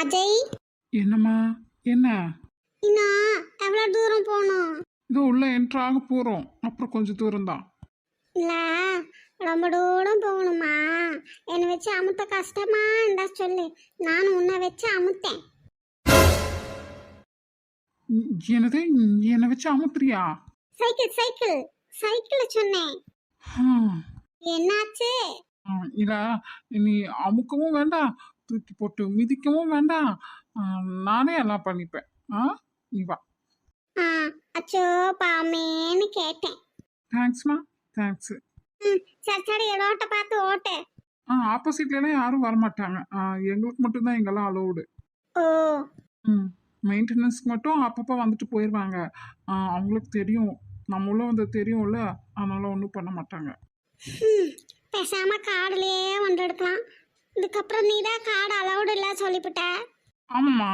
அஜய், என்னம்மா? என்ன? இன்னும் எவ்வளோ தூரம் போகணும்? இதோ உள்ள என்ட்ரு ஆக போறோம். அப்புறம் கொஞ்சம் தூரம் தான். இல்லை, ரொம்ப தூரம் போகணுமா? என்னை வச்சு அமுத்த கஷ்டமா இருந்தா சொல்லு, நானும் உன்னை வச்சு அமுத்தேன். என்னது? என்னை வச்சு அமுத்துறியா? சைக்கிள் சைக்கிள் சைக்கிள் சொன்னேன். ஹம். என்னாச்சு? இல்ல, நீ அமுக்கவும் வேண்டாம், தூக்கி போட்டு மிதிக்கவும் வேண்டாம். நானே எல்லாம் பண்ணிப்பேன். நீ வா. அச்சோ பாமேன்னு கேட்டேன். தேங்க்ஸ்மா, தேங்க்ஸ். சரி சரி, ரோட்டை பார்த்து ஓட்டு. ஆப்போசிட்லாம் யாரும் வரமாட்டாங்க. எங்களுக்கு மட்டும்தான் இங்கெல்லாம் அலோவுடு. ஓ. மெயின்டெனன்ஸ்க்கு மட்டும் அப்பப்போ வந்துட்டு போயிடுவாங்க. அவங்களுக்கு தெரியும், நம்ம உள்ள வந்து தெரியும்ல, அதனால ஒன்றும் பண்ண மாட்டாங்க. பேசாம காடுலயே ஒன்று எடுக்கலாம். இதுக்கப்புறம் நீ தான் காடு அலௌடு இல்லை சொல்லிவிட்ட. ஆமாம்மா,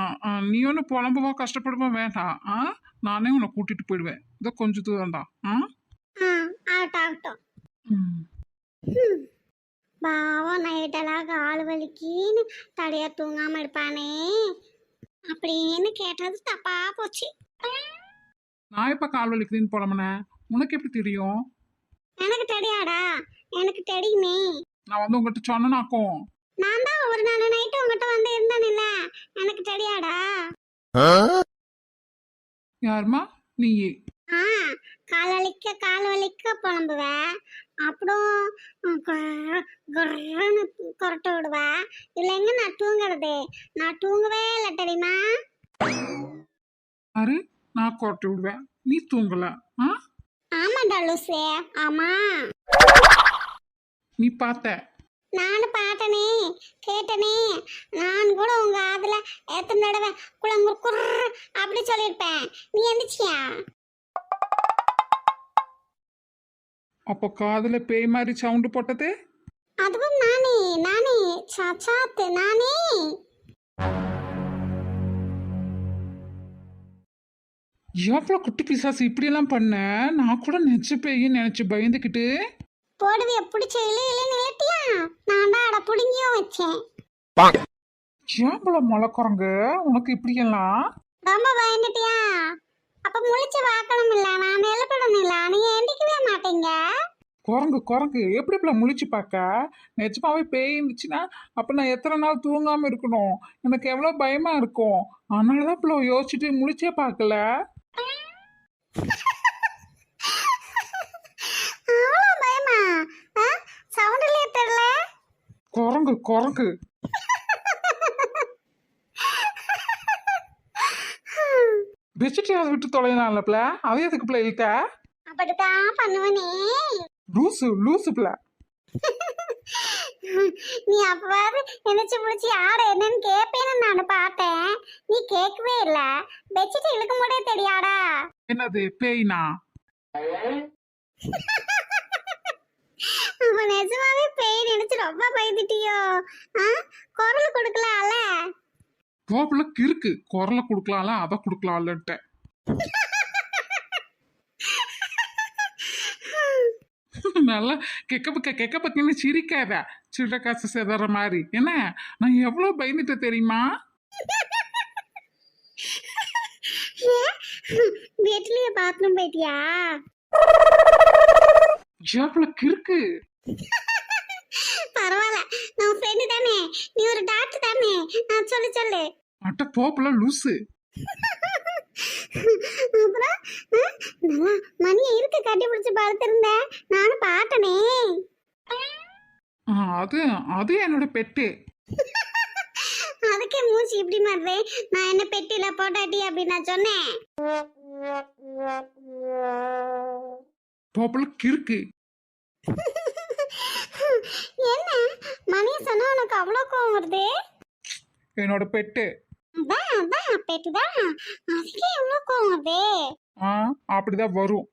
நீ ஒன்றும் புலம்பவோ கஷ்டப்படவோ வேண்டாம். நானே உன்னை கூட்டிட்டு போயிடுவேன். இதோ கொஞ்சம் தூரம் தான். ஆகட்டும் ஆகட்டும். பாவம் நைட்டெல்லாம் கால் வலிக்கின்னு தடையா தூங்காம இருப்பானே அப்படின்னு கேட்டது தப்பா போச்சு. நான் எப்ப கால் வலிக்குதுன்னு புலம்புனேன்? உனக்கு எப்படி தெரியும்? எனக்கு தெரியாடா, எனக்கு தெரியுமே. நான் வந்து உங்ககிட்ட சொன்னாக்கும். நான் தான் ஒரு நாள் நைட்டு உங்ககிட்ட வந்து இருந்தேன்ல, எனக்கு தெரியாடா. யாருமா நீ? கால் வலிக்க புலம்புவ, அப்புறம் கொரட்டை விடுவ. இல்லைங்க நான் தூங்குறது, நான் தூங்கவே இல்லை தெரியுமா? யாரு? நான் கொரட்டை விடுவேன், நீ தூங்கல? ஆமாண்டா லூசே, ஆமா. நீ பார்த்த? நானும் பார்த்தனே, கேட்டனே. நான் கூட உங்க ஆதுல எத்தனை தடவை குளங்கு குர் அப்படி சொல்லியிருப்பேன். நீ எந்திரிச்சியா? அப்போ காதுல பேய் மாதிரி சவுண்டு போட்டது அதுவும் நானே நானே சாச்சாத்து நானே. எவ்வளோ குட்டி பிசாசு இப்படியெல்லாம் பண்ண? நான் கூட நெச்சு பேயின்னு நினைச்சு பயந்துக்கிட்டு. போடுவிய பிடிச்ச இல்லைன்னு இல்லட்டியா? நான் தான் அட புடுங்கியும் வச்சேன். ஏம்பள மொளை குரங்கு உனக்கு இப்படியெல்லாம்? ரொம்ப பயந்துட்டியா? அப்ப முழிச்சு பார்க்கணும் இல்ல, நான் எழுப்பணும் இல்ல, நீ எந்திக்கவே மாட்டீங்க. குரங்கு குரங்கு எப்படி இப்ப முழிச்சு பார்க்க? நிஜமாவே பேய் இருந்துச்சுன்னா அப்ப நான் எத்தனை நாள் தூங்காம இருக்கணும்? எனக்கு எவ்வளவு பயமா இருக்கும். அதனாலதான் இப்ப யோசிச்சுட்டு முழிச்சே பார்க்கல. பயமா? சவுண்ட்லயே தெரியல. குரங்கு குரங்கு. பெட்ஷீட் விட்டு தொலைனாலப்ல, அதே எதுக்கு பிள்ளை இழுக்க? அப்படித்தான் பண்ணுவனே. லூசு லூசு பிள்ளை. நீ அப்பவாது எந்திரிச்சு முடிச்சு யாரு என்னன்னு கேப்பேன்னு நான் பார்த்தேன், நீ கேட்கவே இல்ல. பெட்ஷீட் இழுக்க முடிய தெரியாடா? என்னது பேய்னா? அப்ப நிஜமாவே பேய் நினைச்சு ரொம்ப பயந்துட்டியோ? குரல் கொடுக்கலாம்ல? கோபுலக்கு இருக்கு, குரலை கொடுக்கலாம்ல, அதை கொடுக்கலாம்லன்ட்டு. நல்லா கெக்க பக்கன்னு சிரிக்காத, சில்ற காசு செதற மாதிரி. என்ன, நான் எவ்வளவு பயந்துட்ட தெரியுமா? வீட்லயே பாத்ரூம் போயிட்டியா? எவ்வளவு இருக்கு. பரவாயில்ல, நான் ஃப்ரெண்டு தானே, நீ ஒரு டாக்டர் தானே, சொல்லு சொல்லு. அட்ட போப்புல லூசு. அப்புறம் நல்லா மணியை இருக்கு கட்டி பிடிச்சு படுத்திருந்த, நானும் பார்த்தனே. அது அது என்னோட பெட்டு. அதுக்கே மூச்சு இப்படி மாதிரி, நான் என்ன பெட்டில போட்டாட்டி அப்படின்னு நான் சொன்னேன். போப்புல கிறுக்கு. என்ன மணி சொன்னா உனக்கு அவ்வளோ கோவம் வருது? என்னோட பெட்டு. பெட்டுதான், அதுக்கே எவ்வளோ கோவம் வருது? அப்படிதான் வரும்.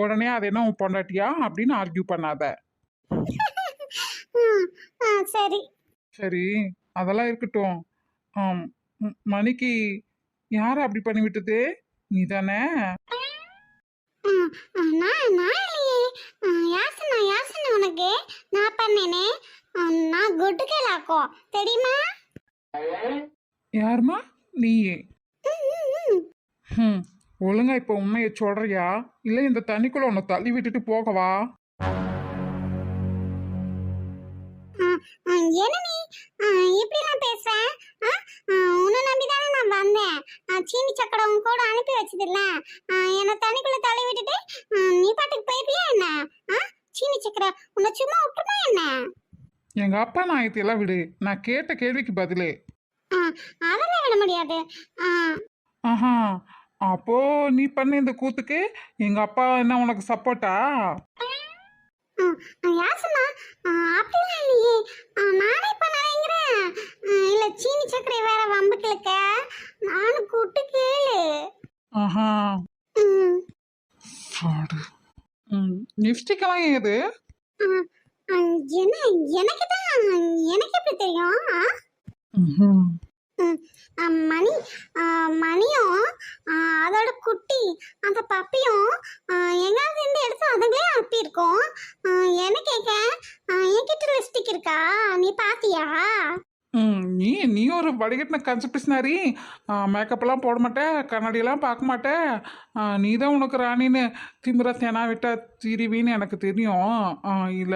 உடனே அது என்ன உன் பொண்டாட்டியா அப்படின்னு ஆர்கியூ பண்ணாத. சரி சரி, அதெல்லாம் இருக்கட்டும். மணிக்கு யார அப்படி பண்ணி விட்டது? நீ தானே? யாசனா உனக்கு நான் பண்ணேனே, நான் குட்டு கேளாக்கோ தெரியுமா? யாருமா நீயே? ம். ம். ஒழுங்கா இப்ப உண்மையை சொல்றியா இல்ல இந்த தண்ணிக்குள்ள உன்னை தள்ளி விட்டுட்டு போகவா? ஆ, ஆ, என்ன நீ இப்படிலாம் பேசுற? ஆ, உன்னை நம்பிதானே நான் வந்தேன். சீனி சக்கரை உன் கூட அனுப்பி வச்சதில்ல. என்னை தண்ணிக்குள்ள தள்ளி விட்டுட்டு நீ பாட்டுக்கு போயிருப்பியா என்ன? ஆ, சீனி சக்கரை உன்னை சும்மா விட்டுமா என்ன? எங்க அப்பா நாயத்தையெல்லாம் விடு, நான் கேட்ட கேள்விக்கு பதிலு. ஆ, அதெல்லாம் விட முடியாது. ஆ, ஆஹா, அப்போ நீ பண்ண இந்த கூத்துக்கு எங்க அப்பா என்ன உனக்கு சப்போர்ட்டா? ஆ, யார் சொன்னா? அப்படிலாம் இல்லையே. நானே இப்ப நினைக்கிறேன். இல்ல சீனி சக்கரை வேற வம்புக்கு இழுக்க. நானும் கூட்டு கேளு. ஆஹா. ம், சாடு. லிப்ஸ்டிக் எல்லாம் ஏது? ஆ, ஆ, என்ன எனக்கு தான் எனக்கு எப்படி தெரியும்? ம்ஹும். ம், மணி மணியும் அதோட குட்டி அந்த பப்பியும் எங்காவது இருந்து எடுத்து அதுங்களே அனுப்பியிருக்கோம். என்ன கேட்க? என்கிட்ட லிப்ஸ்டிக் இருக்கா? நீ பாத்தியா? நீ ஒரு வடிகட்டின கன்சப்டிஸ்னாரி. மேக்கப் எல்லாம் போட மாட்டேன், கண்ணாடியெல்லாம் பார்க்க மாட்டேன். நீ தான் உனக்கு ராணின்னு திமிரா தேனா விட்டா திரிவின்னு எனக்கு தெரியும். இல்ல.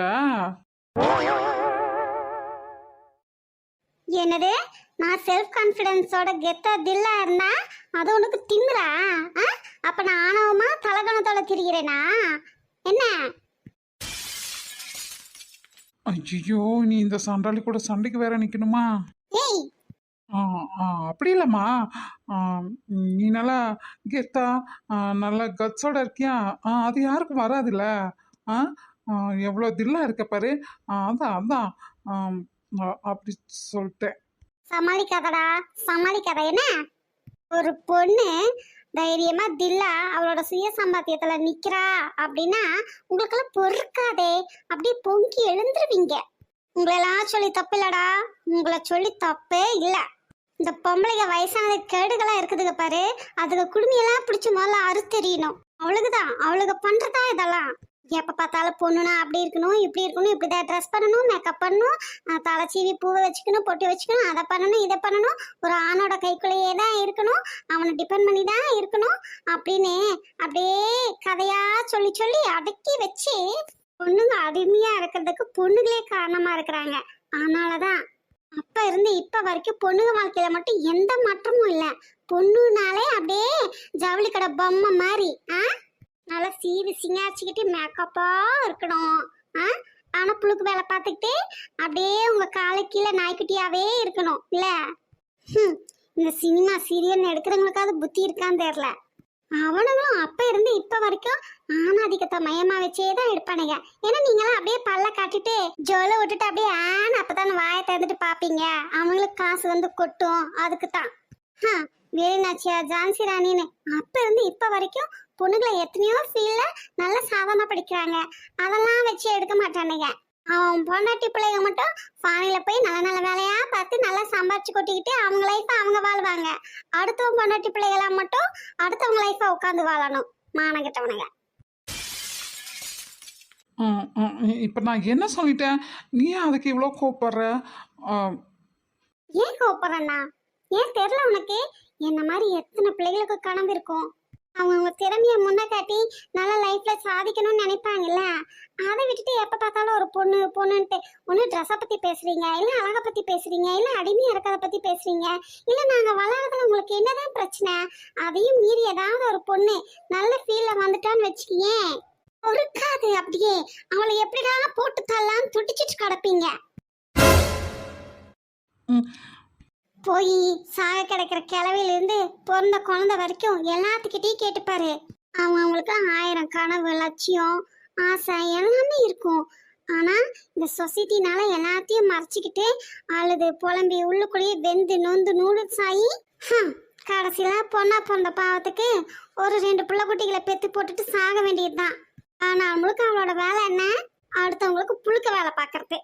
என்னது? நான் செல்ஃப் கான்ஃபிடன்ஸோட கெத்தா தில்லா இருந்தா அது உனக்கு திமிரா? ஆ? அப்ப நான் ஆணவமா தலகணத்தோட திரிகிறேனா என்ன? ஐயோ, நீ இந்த சண்டாளி கூட சண்டைக்கு வேற நிக்கணுமா? ஏய், ஆ, அப்படி இல்லைம்மா. ஆ, நீ நல்லா கெத்தா நல்லா கட்ஸோட இருக்கியா? அது யாருக்கும் வராதுல்ல. ஆ ஆ, எவ்வளோ தில்லா இருக்க பாரு. அதான் அதான். அப்படி சொல்லிட்டேன். சமாளிக்காதடா, சமாளிக்காத என்ன? ஒரு பொண்ணு தைரியமா தில்லா அவளோட சுய சம்பாத்தியத்துல நிக்கிறா அப்படின்னா உங்களுக்கெல்லாம் பொறுக்காதே, அப்படியே பொங்கி எழுந்துருவீங்க. உங்களெல்லாம் சொல்லி தப்பு இல்லடா, உங்களை சொல்லி தப்பே இல்ல. இந்த பொம்பளைங்க வயசானது கேடுகளா இருக்குதுங்க பாரு, அதுக்கு குடுமையெல்லாம் பிடிச்சி முதல்ல அறுத்தெறியணும். அவளுக்குதான் அவளுக்கு பண்றதா இதெல்லாம். எப்ப பார்த்தாலும் பொண்ணுனா அப்படி இருக்கணும் இப்படி இருக்கணும், இப்படிதான் ட்ரெஸ் பண்ணணும், மேக்கப் பண்ணணும், தலை சீவி பூவை வச்சுக்கணும், பொட்டு வச்சுக்கணும், அதை பண்ணணும் இதை பண்ணணும், ஒரு ஆணோட கைக்குள்ளேயே தான் இருக்கணும், அவனை டிபெண்ட் பண்ணி தான் இருக்கணும் அப்படின்னு அப்படியே கதையா சொல்லி சொல்லி அடக்கி வச்சு பொண்ணுங்க அடிமையா இருக்கிறதுக்கு பொண்ணுகளே காரணமா இருக்கிறாங்க. அதனாலதான் அப்ப இருந்து இப்ப வரைக்கும் பொண்ணுங்க வாழ்க்கையில மட்டும் எந்த மாற்றமும் இல்ல. பொண்ணுனாலே அப்படியே ஜவுளி கடை பொம்மை மாதிரி நல்லா சீவி சிங்காச்சிக்கிட்டு மேக்கப்பா இருக்கணும். ஆனா புழுக்கு வேலை பார்த்துக்கிட்டு அப்படியே உங்க காலை கீழே நாய்க்குட்டியாவே இருக்கணும் இல்ல? இந்த சினிமா சீரியல் எடுக்கிறவங்களுக்காவது புத்தி இருக்கான்னு தெரியல. அவனுங்களும் அப்ப இருந்து இப்ப வரைக்கும் ஆணாதிக்கத்தை மையமா வச்சே தான் எடுப்பானுங்க. ஏன்னா நீங்களாம் அப்படியே பல்ல காட்டிட்டு ஜொல விட்டுட்டு அப்படியே அப்பதானே வாயை திறந்துட்டு பாப்பீங்க. அவங்களுக்கு காசு வந்து கொட்டும், அதுக்கு தான். வேலுநாச்சியா ஜான்சி ராணின்னு அப்ப இருந்து இப்ப வரைக்கும் பொண்ணுகளை எத்தனையோ ஃபீல்ட்ல நல்ல சாதமா படிக்கிறாங்க. அதெல்லாம் வச்சு எடுக்க மாட்டானுங்க. அவன் பொண்டாட்டி பிள்ளைங்க மட்டும் ஃபாரின்ல போய் நல்ல நல்ல வேலையா பார்த்து நல்லா சம்பாரிச்சு கொட்டிக்கிட்டு அவங்க லைஃப் அவங்க வாழ்வாங்க. அடுத்தவங்க பொண்டாட்டி பிள்ளைகளாம் மட்டும் அடுத்தவங்க லைஃப உட்காந்து வாழணும். மானகிட்டவனுங்க. இப்ப நான் என்ன சொல்லிட்டேன்? நீ அதுக்கு இவ்வளோ கோவப்படுற? ஏன் கோவப்படுறேன்னா? ஏன் தெரியல உனக்கு? என்ன மாதிரி எத்தனை பிள்ளைகளுக்கு கனவு இருக்கும். அவங்க திறமைய முன்ன காட்டி நல்ல லைஃப்ல சாதிக்கணும்னு நினைப்பாங்கல்ல. அதை விட்டுட்டு எப்ப பார்த்தாலும் ஒரு பொண்ணு பொண்ணுன்ட்டு ஒண்ணு ட்ரெஸ்ஸை பத்தி பேசுறீங்க, இல்ல அழகை பத்தி பேசுறீங்க, இல்ல அடிமையா இருக்கிறத பத்தி பேசுறீங்க, இல்ல நாங்க வளர்றதுல உங்களுக்கு என்னதான் பிரச்சனை? அதையும் மீறி ஏதாவது ஒரு பொண்ணு நல்ல ஃபீல்ல வந்துட்டான்னு வச்சுக்கியேன், பொறுக்காது. அப்படியே அவளை எப்படிடா போட்டு தரலான்னு துடிச்சிட்டு கிடப்பீங்க. போய் சாக கிடைக்கிற கிளவில இருந்து பிறந்த குழந்தை வரைக்கும் எல்லாத்துக்கிட்டையும் கேட்டுப்பாரு. அவங்களுக்கு 1000 கனவு, லட்சியம், ஆசை எல்லாமே இருக்கும். ஆனா இந்த சொசைட்டினால எல்லாத்தையும் மறைச்சிக்கிட்டு அழுது புலம்பி உள்ளுக்குள்ளேயே வெந்து நொந்து நூடுல்ஸ் ஆகி கடைசியில பொண்ணா பிறந்த பாவத்துக்கு ஒரு 2 பிள்ளை குட்டிகளை பெத்து போட்டுட்டு சாக வேண்டியதுதான். ஆனா முழுக்க அவளோட வேலை என்ன? அடுத்தவங்களுக்கு புழுக்க வேலை பார்க்கறது.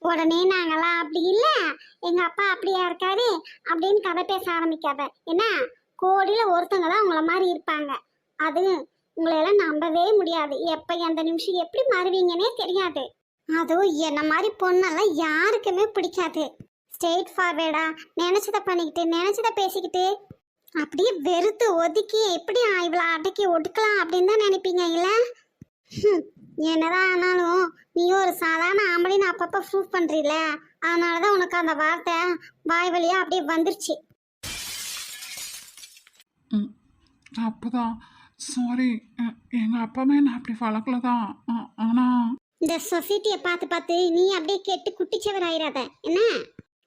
உடனே நாங்களாம் அப்படி இல்ல, எங்க அப்பா அப்படியா இருக்காரு அப்படின்னு கதை பேச ஆரம்பிக்காத. என்ன, கோடியில ஒருத்தங்க தான் உங்களை மாதிரி இருப்பாங்க. அது உங்களை எல்லாம் நம்பவே முடியாது. எப்ப எந்த நிமிஷம் எப்படி மாறுவீங்கன்னே தெரியாது. அதுவும் என்ன மாதிரி பொண்ணெல்லாம் யாருக்குமே பிடிக்காது. ஸ்ட்ரெயிட் ஃபார்வேர்டா நினைச்சத பண்ணிக்கிட்டு நினைச்சத பேசிக்கிட்டு அப்படியே வெறுத்து ஒதுக்கி எப்படி இவ்வளோ அடக்கி ஒடுக்கலாம் அப்படின்னு தான் நினைப்பீங்க இல்ல? ஹம், என்னதான் ஆனாலும் நீ ஒரு சாதாரண ஆம்பளைன்னு அப்பப்போ ப்ரூவ் பண்றீல, அதனாலதான் உனக்கு அந்த வார்த்தை வாய் வழியா அப்படியே வந்துருச்சு. ம் அப்போதான் சாரி. எங்கள் அப்பாமே நான் அப்படி வளர்க்கல தான். ஆனால் இந்த சொசைட்டியை பார்த்து பார்த்து நீ அப்படியே கெட்டு குட்டிச்சவர் ஆயிராத என்ன.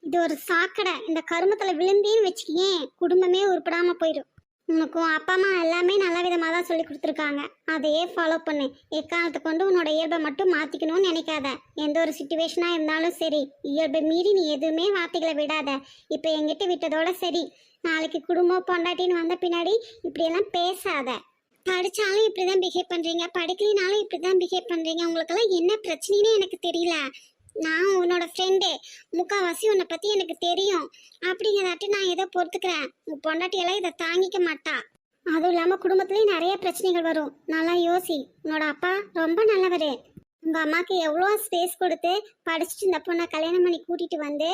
இது ஒரு சாக்கடை. இந்த கருமத்துல விழுந்தேன்னு வச்சுக்கியேன் குடும்பமே உருப்படாம போயிடும். உனக்கும் அப்பா அம்மா எல்லாமே நல்ல விதமாக தான் சொல்லி கொடுத்துருக்காங்க, அதையே ஃபாலோ பண்ணு. எக்காலத்தை கொண்டு உன்னோட இயல்பை மட்டும் மாற்றிக்கணும்னு நினைக்காத. எந்த ஒரு சுச்சுவேஷனாக இருந்தாலும் சரி, இயல்பை மீறி நீ எதுவுமே வார்த்தைகளை விடாத. இப்போ எங்கிட்ட விட்டதோட சரி. நாளைக்கு குடும்பம் பொண்டாட்டின்னு வந்த பின்னாடி இப்படியெல்லாம் பேசாத. படித்தாலும் இப்படி தான் பிஹேவ் பண்ணுறீங்க, படிக்கலினாலும் இப்படி தான் பிஹேவ் பண்ணுறீங்க. உங்களுக்கெல்லாம் என்ன பிரச்சனைன்னு எனக்கு தெரியல. நான் உன்னோட ஃப்ரெண்டு, முக்கால்வாசி உன்னை பற்றி எனக்கு தெரியும். அப்படிங்கிறதாட்டி நான் ஏதோ பொறுத்துக்கிறேன். உன் பொண்டாட்டியெல்லாம் இதை தாங்கிக்க மாட்டா. அதுவும் இல்லாமல் குடும்பத்துலேயும் நிறைய பிரச்சனைகள் வரும். நல்லா யோசி. உன்னோட அப்பா ரொம்ப நல்லவர். உங்கள் அம்மாவுக்கு எவ்வளோ ஸ்பேஸ் கொடுத்து படிச்சுட்டு இந்த பொண்ணை கல்யாணம் பண்ணி கூட்டிகிட்டு வந்து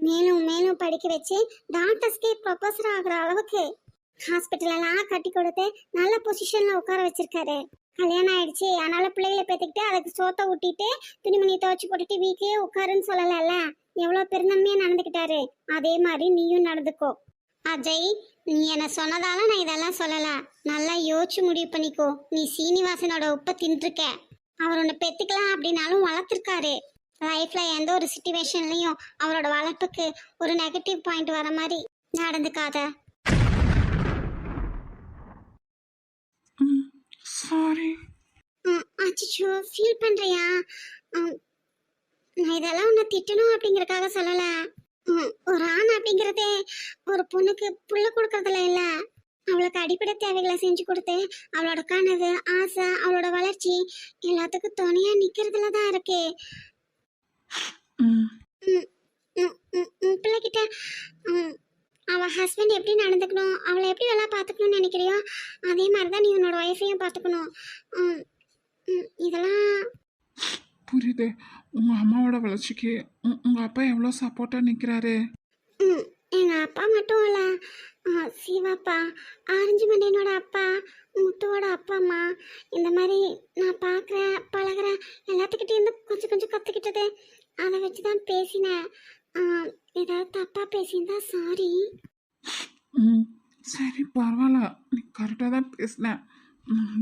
மேலும் மேலும் படிக்க வச்சு டாக்டர்ஸ்க்கே ப்ரொஃபஸர் ஆகிற அளவுக்கு ஹாஸ்பிட்டலெல்லாம் கட்டி கொடுத்து நல்ல பொசிஷனில் உட்கார வச்சிருக்காரு. கல்யாணம் ஆயிடுச்சு, அதனால பிள்ளைகளை பெற்றுக்கிட்டு அதுக்கு சோத்தை ஊட்டிட்டு துணிமணி துவைச்சு போட்டுட்டு வீட்லயே உட்காருன்னு சொல்லல. எவ்வளோ பெருந்தன்மையா நடந்துக்கிட்டாரு. அதே மாதிரி நீயும் நடந்துக்கோ. அஜய், நீ என்ன சொன்னதால நான் இதெல்லாம் சொல்லல. நல்லா யோசிச்சு முடிவு பண்ணிக்கோ. நீ சீனிவாசனோட உப்பை தின்றுருக்க. அவர் உன்னை பெத்துக்கலாம் அப்படின்னாலும் வளர்த்துருக்காரு. லைஃப்ல எந்த ஒரு சுச்சுவேஷன்லையும் அவரோட வளர்ப்புக்கு ஒரு நெகட்டிவ் பாயிண்ட் வர மாதிரி நடந்துக்காத. சாரி. அச்சோ, ஃபீல் பண்றியா? நான் இதெல்லாம் உன்னை திட்டணும் அப்படிங்கறதுக்காக சொல்லல. ஒரு ஆண் அப்படிங்கறதே ஒரு பொண்ணுக்கு புள்ள கொடுக்கறதுல இல்ல, அவளுக்கு அடிப்படை தேவைகளை செஞ்சு கொடுத்து அவளோட கனவு ஆசை அவளோட வளர்ச்சி எல்லாத்துக்கும் துணையா நிக்கிறதுல தான் இருக்கு. பிள்ளைகிட்ட அவ ஹஸ்பண்ட் எப்படி நடந்துக்கணும், அவளை எப்படி நல்லா பார்த்துக்கணும்னு நினைக்கிறியோ அதே மாதிரி தான் நீ உன்னோட ஒய்ஃபையும் பார்த்துக்கணும். இதெல்லாம் புரியுது. உங்கள் அம்மாவோட வளர்ச்சிக்கு உங்கள் அப்பா எவ்வளோ சப்போர்ட்டாக நிற்கிறாரு. எங்கள் அப்பா மட்டும் இல்லை, சிவாப்பா, ஆரஞ்சு மண்டையனோட அப்பா, முத்துவோட அப்பா அம்மா, இந்த மாதிரி நான் பார்க்குறேன் பழகிறேன் எல்லாத்துக்கிட்டேருந்து கொஞ்சம் கொஞ்சம் கற்றுக்கிட்டது. அதை வச்சு தான் பேசினேன். ஏதாவது தப்பாக பேசியிருந்தா சாரி. சரி பரவாயில்ல, நீ கரெக்டாக தான் பேசினேன்.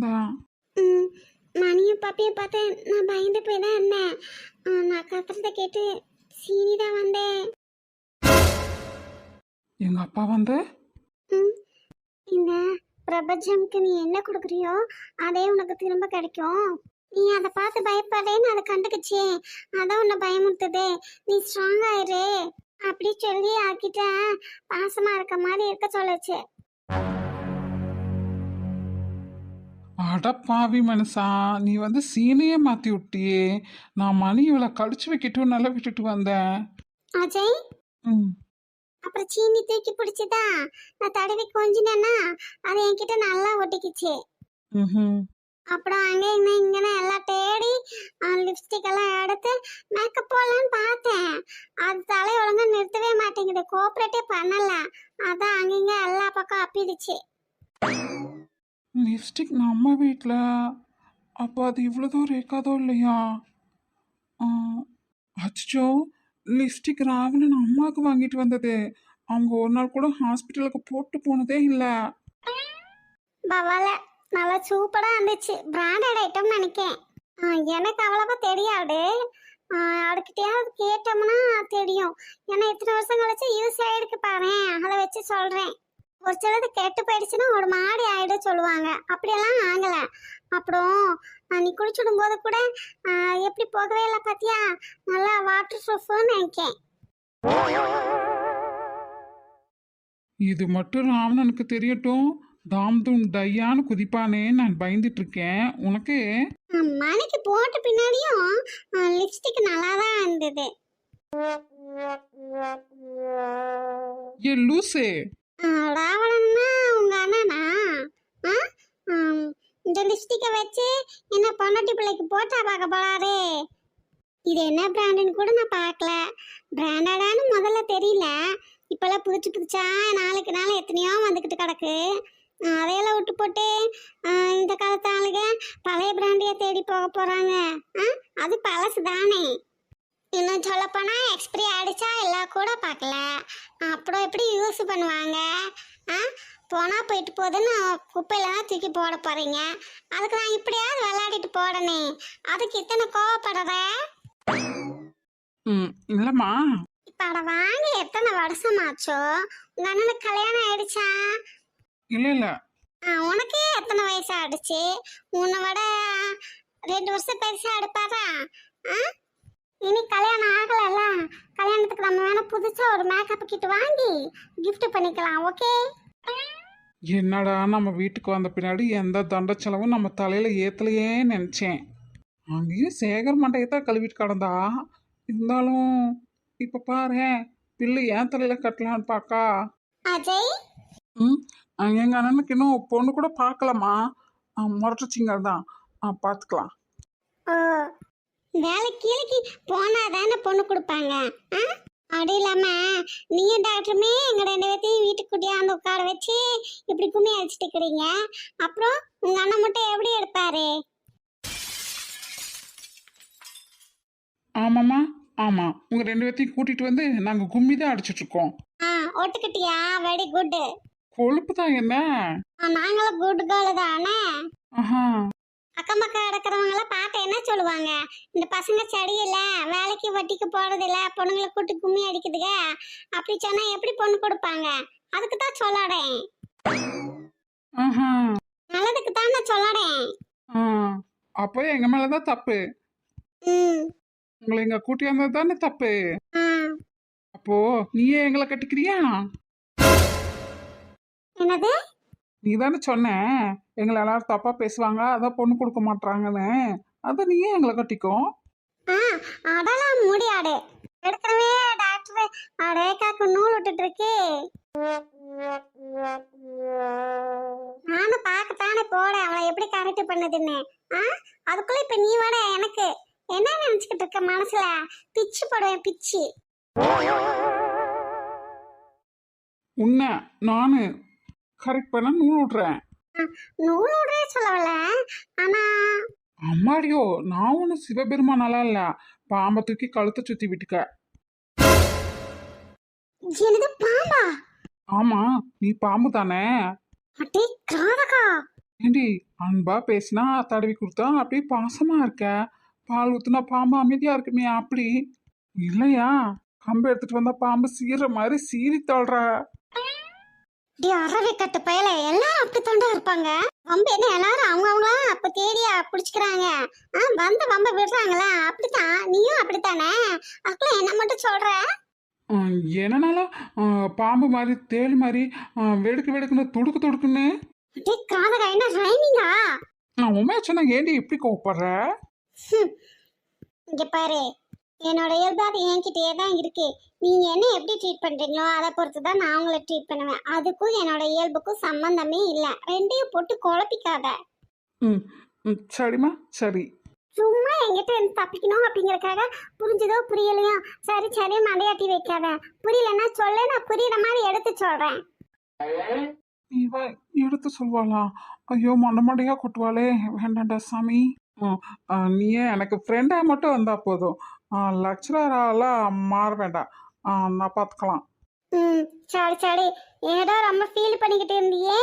தான் மணியும் பாப்பியை பார்த்து நான் பயந்து போய் தான் இருந்தேன். நான் கத்துறத கேட்டு சீனி தான் வந்தேன். எங்கள் அப்பா வந்து இந்த பிரபஞ்சம்க்கு நீ என்ன கொடுக்குறியோ அதே உனக்கு திரும்ப கிடைக்கும். நீ அதை பார்த்து பயப்படுறேன்னு அதை கண்டுக்குச்சே, அதான் உன்னை பயமுறுத்துது. நீ ஸ்ட்ராங் ஆயிரு அப்படி சொல்லி ஆக்கிட்ட பாசமா இருக்க மாதிரி இருக்க சொல்லுச்சு. அட பாவி மனுஷா, நீ வந்து சீனையே மாற்றி விட்டியே. நான் மணி இவளை கடிச்சு வைக்கட்டும் நல்லா விட்டுட்டு வந்தேன். அஜய், அப்புறம் சீனி தூக்கி பிடிச்சிதா நான் தடவி கொஞ்சினேன்னா அது என்கிட்ட நல்லா ஒட்டிக்கிச்சு. அப்புறம் அங்கே இங்கே எல்லாம் தேடி லிப்ஸ்டிக் எல்லாம் எடுத்து மேக்கப் போடலான்னு பார்த்தேன். அது தலை ஒழுங்கா நிறுத்தவே மாட்டேங்குது, கோஆப்ரேட்டே பண்ணல. அதான் அங்கங்க எல்லா பக்கம் அப்பிடுச்சு. லிப்ஸ்டிக் நம்ம வீட்டில், அப்போ அது இவ்வளோதான் ரேக்காதோ இல்லையா? அச்சோ, லிப்ஸ்டிக் ராவணன் அம்மாவுக்கு வாங்கிட்டு வந்தது. அவங்க ஒரு நாள் கூட ஹாஸ்பிட்டலுக்கு போட்டு போனதே இல்லை. பவால நல்லா சூப்பரா இருந்துச்சு, பிராண்டட் ஐட்டம் நினைக்கேன். எனக்கு அவ்வளவா தெரியாது, அதுக்கிட்டையாவது கேட்டோம்னா தெரியும். ஏன்னா இத்தனை வருஷம் கழிச்சு யூஸ் ஆயிருக்கு பாரு, அதை வச்சு சொல்றேன். ஒரு சிலது கெட்டு போயிடுச்சுன்னா ஒரு மாடி ஆயிடும் சொல்லுவாங்க, அப்படியெல்லாம் ஆகல. அப்புறம் நீ குளிச்சுடும் போது கூட எப்படி போகவே இல்லை பாத்தியா, நல்லா வாட்டர் ப்ரூஃப்னு நினைக்கேன். இது மட்டும் ராவணனுக்கு தெரியட்டும், தாம்தும் டையான்னு குதிப்பானே நான் பயந்துட்டு இருக்கேன். உனக்கு மணிக்கு போட்ட பின்னாடியும் லிப்ஸ்டிக் நல்லா தான் இருந்தது. ஏ லூசே, ராவணன்னா உங்க அண்ணனா? இந்த லிப்ஸ்டிக்கை வச்சு என்ன பொண்டாட்டி பிள்ளைக்கு போட்டா பார்க்க போறாரு. இது என்ன பிராண்டுன்னு கூட நான் பார்க்கல. பிராண்டடான்னு முதல்ல தெரியல. இப்பெல்லாம் புதுசு புதுசா நாளுக்கு நாள் எத்தனையோ வந்துக்கிட்டு கிடக்கு. அதையெல்லாம் விட்டு போட்டு இந்த காலத்து ஆளுங்க பழைய பிராண்டியை தேடி போக போறாங்க. அது பழசு தானே. இன்னும் சொல்லப்போனா எக்ஸ்பிரி ஆயிடுச்சா எல்லாம் கூட பார்க்கல. அப்புறம் எப்படி யூஸ் பண்ணுவாங்க? போனா போயிட்டு போகுதுன்னு குப்பையிலாம் தூக்கி போட போறீங்க. அதுக்கு நான் இப்படியாவது விளையாடிட்டு போடனே, அதுக்கு இத்தனை கோவப்படுற? இல்லம்மா. இப்ப அட வாங்கி எத்தனை வருஷமாச்சோ? உங்க அண்ணனுக்கு கல்யாணம் ஆயிடுச்சா? இல்ல உனக்கே எத்தனை வயசு ஆயிடுச்சு? உன்னை விட 2 வருஷம் பெருசா எடுப்பாரா? இனி கல்யாணம் ஆகலல்ல, கல்யாணத்துக்கு நம்ம வேணா புதுசா ஒரு மேக்கப் கிட் வாங்கி gift பண்ணிக்கலாம். ஓகே? என்னடா நம்ம வீட்டுக்கு வந்த பின்னாடி எந்த தண்ட செலவும் நம்ம தலையில ஏத்தலையே நினைச்சேன். அங்கேயும் சேகர் மண்டையை தான் கழுவிட்டு கிடந்தா. இருந்தாலும் இப்ப பாரு, பில்லு ஏன் தலையில கட்டலான்னு பாக்கா. அஜய், எங்க அண்ணனுக்கு இன்னும் பொண்ணு கூட பார்க்கலாமா. முரட்டுச்சிங்கள் தான். பார்த்துக்கலாம். ஓ, வேலை கீழக்கு போனாதானே பொண்ணு கொடுப்பாங்க. அப்படி இல்லாம நீயும் டாக்டருமே எங்க 2 பேர்த்தையும் வீட்டுக்கு கூட்டியாந்து உட்கார வச்சு இப்படி கும்மி அடிச்சுட்டு இருக்கிறீங்க. அப்புறம் உங்க அண்ணன் மட்டும் எப்படி எடுப்பாரு? ஆமாம்மா, ஆமா. உங்க 2 பேர்த்தையும் கூட்டிட்டு வந்து நாங்க கும்மி தான் அடிச்சிட்டு இருக்கோம். ஒட்டுக்கிட்டியா? Very good. கொழுப்பு தான் என்ன. நாங்களும் குட் கேர்ள் தானே. ஆஹா. அக்கம் பக்கம் கிடக்கிறவங்கள பார்த்து என்ன சொல்லுவாங்க? இந்த பசங்க சரியில்ல, வேலைக்கு வட்டிக்கு போறது இல்ல, பொண்ணுங்களை கூட்டு கும்மி அடிக்குதுங்க அப்படி சொன்னா எப்படி பொண்ணு கொடுப்பாங்க? அதுக்கு தான் சொல்லறேன். நல்லதுக்கு தான் நான் சொல்லறேன். அப்போ எங்க மேலதான் தப்பு. உங்களை எங்க கூட்டி வந்தது தானே தப்பு. அப்போ நீயே எங்களை கட்டிக்கிறியா? என்னது? நீ தானே சொன்ன எங்களை எல்லாரும் தப்பா பேசுவாங்க, அதான் பொண்ணு கொடுக்க மாட்டாங்கன்னு. அத நீயே எங்களை கட்டிக்கோ. அதெல்லாம் முடியாது. எடுக்கவே டாக்டர் ரேகாக்கு நூல் விட்டுட்டு இருக்கே. நானும் பார்க்கத்தானே போட அவளை எப்படி கரெக்ட் பண்ணுதுன்னு. அதுக்குள்ள இப்ப நீ வர எனக்கு என்ன நினைச்சுக்கிட்டு இருக்க மனசுல? பிச்சு போடுவேன் பிச்சு. உன்னை நானு கரெக்ட் பண்ண நூல் விடுறேன். நூல் விடுறே சொல்லல. ஆனா அம்மாடியோ, நான் ஒண்ணு சிவபெருமான் நல்லா இல்ல. பாம்பை தூக்கி கழுத்தை சுத்தி விட்டுக்க. என்னது பாம்பா? ஆமா, நீ பாம்பு தானே. அடே காதகா. ஏண்டி அன்பா பேசினா தடவி கொடுத்தா அப்படியே பாசமா இருக்க. பால் ஊத்துனா பாம்பு அமைதியா இருக்குமே அப்படி இல்லையா? கம்பு எடுத்துட்டு வந்தா பாம்பு சீற மாதிரி சீறி தள்ளுற. அறவை கட்டு பயல எல்லாம் அப்படி தொண்டா இருப்பாங்க. வம்பு என்ன எல்லாரும் அவங்களா அப்ப தேடியா பிடிச்சுக்கிறாங்க. வந்த வம்ப விடுறாங்களா? அப்படித்தான் நீயும் அப்படித்தானே. அதுக்குள்ள என்ன மட்டும் சொல்ற? என்னனால பாம்பு மாதிரி தேள் மாதிரி வெடுக்கு வெடுக்குன்னு துடுக்கு துடுக்குன்னு. காதகா என்ன ரைமிங்கா? நான் உண்மையா சொன்னா ஏண்டி எப்படி கோவப்படுற? இங்க பாரு, என்னோட இயல்பு அது என்கிட்டயே தான் இருக்கு. நீங்க என்ன எப்படி ட்ரீட் பண்றீங்களோ அதை பொறுத்து தான் நான் உங்களை ட்ரீட் பண்ணுவேன். அதுக்கும் என்னோட இயல்புக்கும் சம்பந்தமே இல்லை. ரெண்டையும் போட்டு குழப்பிக்காத. சரிம்மா சரி. சும்மா என்கிட்ட இருந்து தப்பிக்கணும் அப்படிங்கறக்காக புரிஞ்சதோ புரியலையோ சரி சரி மண்டையாட்டி வைக்காத. புரியலன்னா சொல்ல, நான் புரியுற மாதிரி எடுத்து சொல்றேன். இவ எடுத்து சொல்வாளா? ஐயோ மண்டமண்டையா கொட்டுவாளே, வேண்டாண்டா சாமி. நீயே எனக்கு ஃப்ரெண்டா மட்டும் வந்தா போதும். லெக்சராலாம் மாற வேண்டாம். நான் பார்த்துக்கலாம். சரி சரி. ஏதோ ரொம்ப ஃபீல் பண்ணிக்கிட்டு இருந்தியே,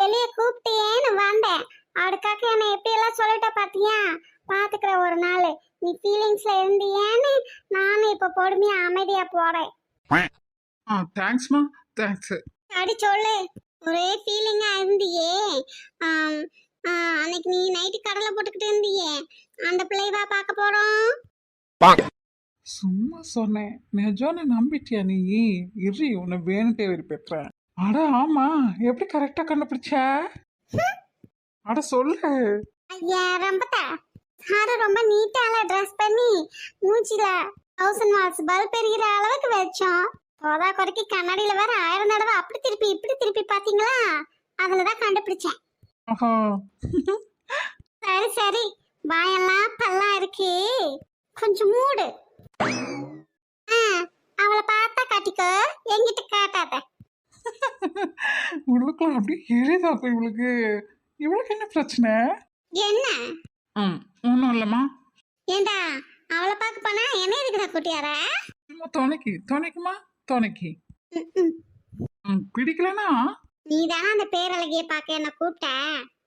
வெளியே கூப்பிட்டேன்னு வந்தேன். அதுக்காக என்ன எப்படி எல்லாம் சொல்லிட்ட பாத்தியா? பாத்துக்கிற ஒரு நாள் நீ ஃபீலிங்ஸ்ல இருந்தியேன்னு நானும் இப்ப பொறுமையா அமைதியா போறேன். தேங்க்ஸ்மா, தேங்க்ஸ். அடி சொல்லு. ஒரே ஃபீலிங்கா இருந்தியே. அன்னைக்கு நீ நைட்டு கடலை போட்டுக்கிட்டு இருந்தியே, அந்த பிள்ளைவா பார்க்க போறோம். சும்மா சொன்னேன், நிஜம்னு நம்பிட்டியா நீ? இரு, உன்னை வேணுட்டே வெறி பெற்றேன். அட ஆமா, எப்படி கரெக்டா கண்டுபிடிச்ச? அட சொல்லு. ஐயா ரம்பத்தா, சாரு ரொம்ப நீட்டால ட்ரெஸ் பண்ணி மூச்சில 1000 வாட்ஸ் பல்ப் எரிகிற அளவுக்கு வச்சோம். போதா குறைக்கு கண்ணாடியில வேற 1000 தடவை அப்படி திருப்பி இப்படி திருப்பி பாத்தீங்களா? அதுலதான் கண்டுபிடிச்சேன். சரி சரி, வாயெல்லாம் பல்லா இருக்கு. கொஞ்சம் மூடு. ஆ, அவளை பார்த்தா காட்டிக்கோ, என்கிட்ட காட்டாத. உள்ளுக்குள்ள அப்படியே எரியுதாக்கும் இவளுக்கு. இவளுக்கு என்ன பிரச்சனை? என்ன ஒன்றும் இல்லைம்மா. ஏண்டா, அவளை பார்க்க போனா என்ன இருக்குதா கூட்டியார? சும்மா துணைக்குமா துணைக்கு. பிடிக்கலனா நீ தானே அந்த பேரழகிய பார்க்க என்ன கூப்பிட்ட.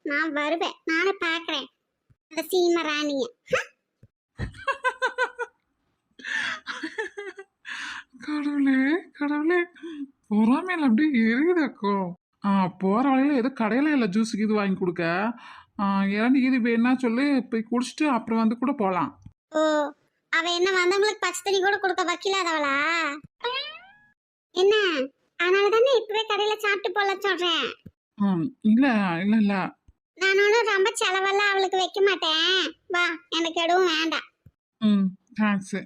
நான் வருவேன், நானும் பார்க்கறேன் அந்த சீம ராணிய. கடவுளே கடவுளே, பொறாமையில அப்படியே எரியுதாக்கும். போற வழியில ஏதோ கடையில இல்லை ஜூஸுக்கு இது வாங்கி கொடுக்க. இறந்து இது வேணா சொல்லி போய் குடிச்சிட்டு அப்புறம் வந்து கூட போகலாம். ஓ, அவ என்ன வந்தவங்களுக்கு பச்சை தண்ணி கூட கொடுக்க வக்கீலாதவளா என்ன? அதனால தானே இப்பவே கடையில சாப்பிட்டு போல சொல்றேன். இல்லை இல்லை இல்லை, நான் ஒன்றும் ரொம்ப செலவெல்லாம் அவளுக்கு வைக்க மாட்டேன். வா, எனக்கு எதுவும் வேண்டாம். தேங்க்ஸு.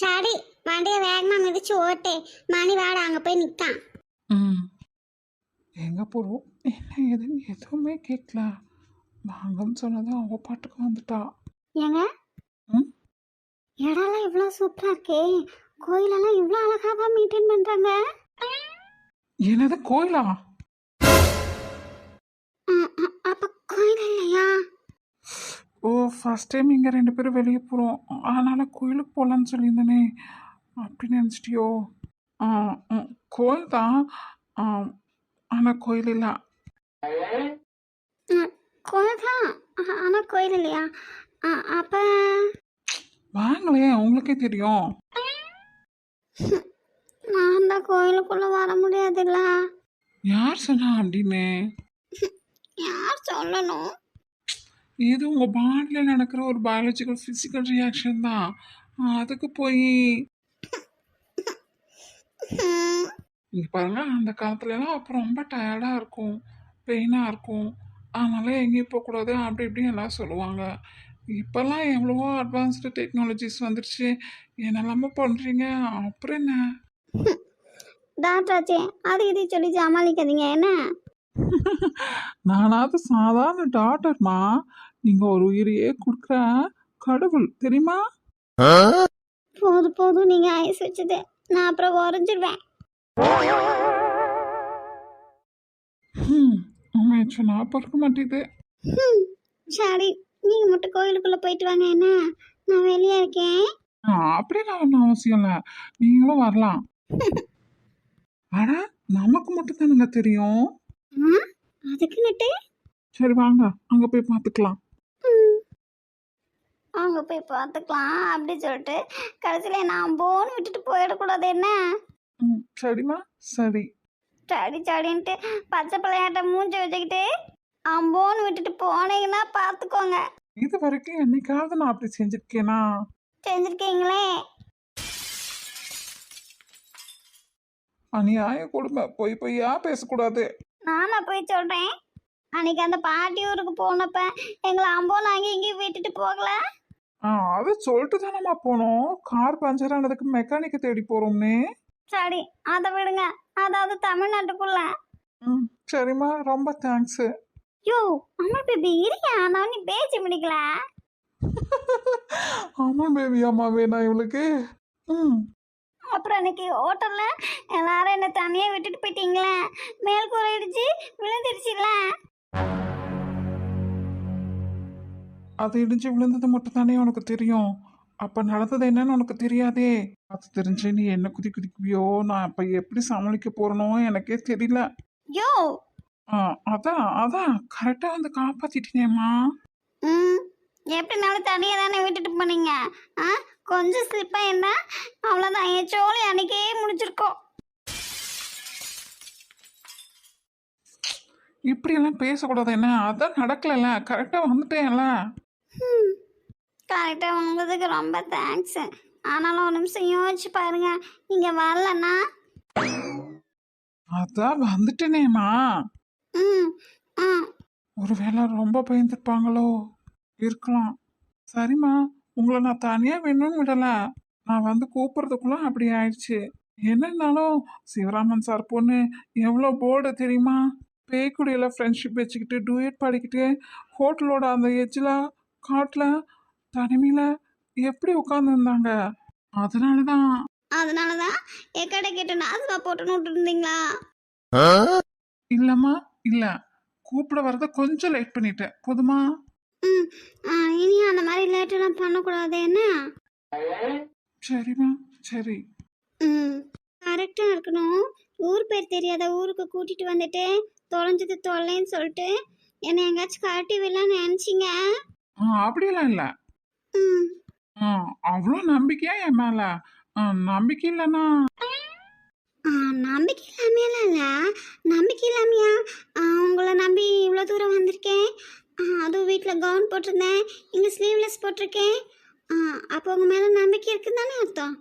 சரி, வண்டியை வேகமா மிதிச்சு ஓட்டு. மணி வாட அங்க போய் நிக்கான். எங்க போறோம் என்ன எதுன்னு எதுவுமே கேட்கல. வாங்கன்னு சொன்னதும் அவ பாட்டுக்கு வந்துட்டா. ஏங்க, ம் இடம்லாம் இவ்வளோ சூப்பரா இருக்கே. கோயிலெல்லாம் இவ்வளோ அழகாவா மெயின்டைன் பண்றாங்க. என்னது கோயிலா? அப்ப கோயில் இல்லையா? ஓ, ஃபர்ஸ்ட் டைம் இங்கே 2 பேரும் வெளியே போகிறோம், அதனால கோயிலுக்கு போகலான்னு சொல்லியிருந்தேனே, அப்படி நினச்சிட்டியோ? கோயில் தான், ஆனால் கோயில் இல்லை. கோயில் தான், ஆனா கோயில் இல்லையா? அப்ப வாங்களேன், உங்களுக்கே தெரியும். நான் தான் கோயிலுக்குள்ள வர முடியாதுல்ல. யார் சொன்னா அப்படின்னு? யார் சொல்லணும்? இது உங்கள் பாடியில் நடக்கிற ஒரு பயாலஜிக்கல் ஃபிசிக்கல் ரியாக்ஷன் தான். அதுக்கு போய் இங்கே பாருங்க, அந்த காலத்துலலாம் அப்புறம் ரொம்ப டயர்டாக இருக்கும், பெயினாக இருக்கும், அதனால எங்கேயும் போகக்கூடாது அப்படி இப்படி எல்லாம் சொல்லுவாங்க. இப்போல்லாம் எவ்வளவோ அட்வான்ஸ்டு டெக்னாலஜிஸ் வந்துருச்சு, என்னெல்லாமோ பண்ணுறீங்க, அப்புறம் என்ன? டாக்டராச்சே, அது இது சொல்லி சமாளிக்காதீங்க என்ன. நானாவது சாதாரண டாக்டர்மா, நீங்கள் ஒரு உயிரையே கொடுக்குற கடவுள் தெரியுமா? போதும் போதும், நீங்க ஐஸ் வச்சது நான் அப்புறம் உறைஞ்சிருவேன். உண்மையை சொன்னா பொறுக்க மாட்டேது. சரி, நீங்க மட்டும் கோயிலுக்குள்ள போயிட்டு வாங்க என்ன, நான் வெளியே இருக்கேன். அப்படிலாம் ஒன்றும் அவசியம் இல்லை, நீங்களும் வரலாம். ஆனா நமக்கு மட்டும் தானுங்க தெரியும். அதுக்கு நட்டு சரி வாங்க, அங்க போய் பார்த்துக்கலாம். அங்க போய் பார்த்துக்கலாம் அப்படி சொல்லிட்டு கடைசியில நான் போன்னு விட்டுட்டு போயிடக்கூடாது என்ன. சரிம்மா சரி. சடி சடின்ட்டு பச்சை பிள்ளையாட்ட மூஞ்சி வச்சுக்கிட்டு அம்போன்னு விட்டுட்டு போனீங்கன்னா பார்த்துக்கோங்க. இது வரைக்கும் என்னைக்காவது நான் அப்படி செஞ்சிருக்கேனா? செஞ்சிருக்கீங்களே. அநியாய கொடுமை, பொய்யா பேசக்கூடாது. நானா போய் சொல்றேன்? அன்னைக்கு அந்த பாட்டி ஊருக்கு போனப்ப எங்களை அம்போன்னு அங்கேயும் இங்கேயும் விட்டுட்டு போகல. அதை சொல்லிட்டு தானம்மா போனோம், கார் பஞ்சர் ஆனதுக்கு மெக்கானிக்கை தேடி போறோம்னே. சரி, அதை விடுங்க, அதாவது தமிழ்நாட்டுக்குள்ள. சரிம்மா, ரொம்ப தேங்க்ஸ். யோ அம்மா பேபி இருக்கியா, நான் நீ பேச்சு முடிக்கல. ஆமா பேபி, அம்மா வேணா இவளுக்கு. அப்புறம் அன்னைக்கு ஹோட்டல்ல எல்லாரும் என்ன தனியா விட்டுட்டு போயிட்டீங்களே, மேல் கூரை இடிச்சு விழுந்துருச்சுல. அது இடிஞ்சு விழுந்தது மட்டும் தானே உனக்கு தெரியும், அப்ப நடந்தது என்னன்னு உனக்கு தெரியாதே. அது தெரிஞ்சு நீ என்ன குதிக்குவியோ, நான் இப்ப எப்படி சமாளிக்க போறனோ எனக்கே தெரியல. யோ அதான் கரெக்டா வந்து காப்பாத்திட்டேனேம்மா. எப்படினாலும் தனியா தானே விட்டுட்டு போனீங்க. கொஞ்சம் ஸ்லிப்பா என்ன, அவ்வளவுதான், என் சோழி அன்னைக்கே முடிச்சிருக்கோம். இப்படியெல்லாம் பேசக்கூடாது என்ன, அதான் நடக்கல, கரெக்டா வந்துட்டேன்ல. கரெக்டா வந்ததுக்கு ரொம்ப தேங்க்ஸ். ஆனாலும் ஒரு நிமிஷம் யோசிச்சு பாருங்க, நீங்க வரலன்னா. அதான் வந்துட்டேனேம்மா. ஒருவேளை ரொம்ப பயந்துருப்பாங்களோ, இருக்கலாம். சரிம்மா, உங்களை நான் தனியா வேணும்னு விடல, நான் வந்து கூப்பிடுறதுக்குள்ள அப்படி ஆயிடுச்சு. என்னன்னாலும் சிவராமன் சார் பொண்ணு எவ்வளோ போர்டு தெரியுமா, பேய்க்குடியில் ஃப்ரெண்ட்ஷிப் வச்சுக்கிட்டு டூயட் பாடிக்கிட்டு ஹோட்டலோட அந்த எஜ்ஜில் காட்டில் தனிமையில் எப்படி உட்காந்துருந்தாங்க. அதனால தான். அதனாலதான் என் கடை கேட்டு நாசமா போட்டுன்னு விட்டுருந்தீங்களா? இல்லைம்மா, இல்லை. கூப்பிட வரத கொஞ்சம் லேட் பண்ணிட்டேன். போதுமா? ம். இனி அந்த மாதிரி லேட்டெல்லாம் பண்ணக்கூடாது என்ன? சரிம்மா, சரி. ம். கரெக்டாக இருக்கணும். ஊர் பேர் தெரியாத ஊருக்கு கூட்டிட்டு வந்துட்டு தொலைஞ்சது தொல்லைன்னு சொல்லிட்டு என்னை எங்கேயாச்சும் கழட்டி விடலான்னு நினச்சிங்க. அப்படியெல்லாம் இல்லை. ம். அவ்வளோ நம்பிக்கையா என் மேல? நம்பிக்கை இல்லைன்னா நம்பிக்கை இல்லாமையெல்லாம் இல்லை. நம்பிக்கை இல்லாமையா உங்களை நம்பி இவ்வளோ தூரம் வந்திருக்கேன். அதுவும் வீட்டில் கவுன் போட்டிருந்தேன், இங்கே ஸ்லீவ்லெஸ் போட்டிருக்கேன். அப்போ உங்கள் மேலே நம்பிக்கை இருக்குன்னு தானே அர்த்தம்?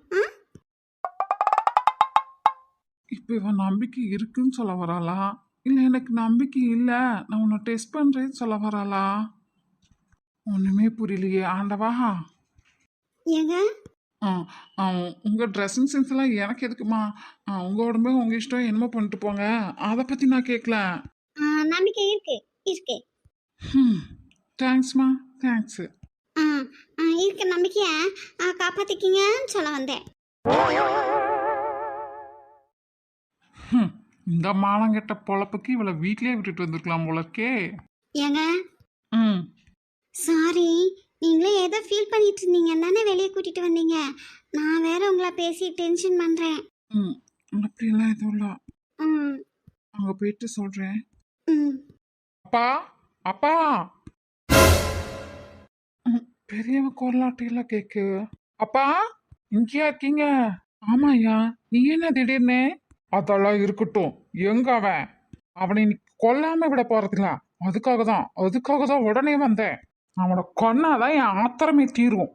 இப்போ இவன் நம்பிக்கை இருக்குன்னு சொல்ல வராளா, இல்லை எனக்கு நம்பிக்கை இல்லை நான் உன்னை டெஸ்ட் பண்ணுறேன்னு சொல்ல வராளா? ஒன்றுமே புரியலையே ஆண்டவா. ஏங்க உங்கள் ட்ரெஸ்ஸிங் சென்ஸ் எல்லாம் எனக்கு எதுக்குமா? உங்கள் உடம்பு உங்கள் இஷ்டம், என்னமோ பண்ணிட்டு போங்க. அதை பற்றி நான் கேட்கல. நம்பிக்கை இருக்கு இருக்கு. தேங்க்ஸ்மா, தேங்க்ஸு. இருக்க நம்பிக்கையை காப்பாற்றிக்கிங்கன்னு சொல்ல வந்தேன். இந்த மானங்கெட்ட பொழப்புக்கு இவளை வீட்லயே விட்டுட்டு வந்திருக்கலாம் போலக்கே. ஏங்க ம் சாரி, நீங்களே ஏதோ ஃபீல் பண்ணிட்டு இருந்தீங்க தானே வெளியே கூட்டிட்டு வந்தீங்க. நான் வேற உங்களை பேசி டென்ஷன் பண்றேன். ம் அப்படிலாம் எதுவும் இல்லை. ம் அங்கே போயிட்டு சொல்கிறேன். ம் அப்பா, அப்பா. பெரியவன் குரலாட்டையெல்லாம் கேக்கு. அப்பா, இங்கேயா இருக்கீங்க? ஆமாய்யா, நீ என்ன திடீர்னு? அதெல்லாம் இருக்கட்டும். எங்க அவன்? அவனை நீ கொல்லாம விட போறதில்ல. அதுக்காக தான் உடனே வந்தேன். அவனை கொன்னாதான் என் ஆத்திரமே தீரும்.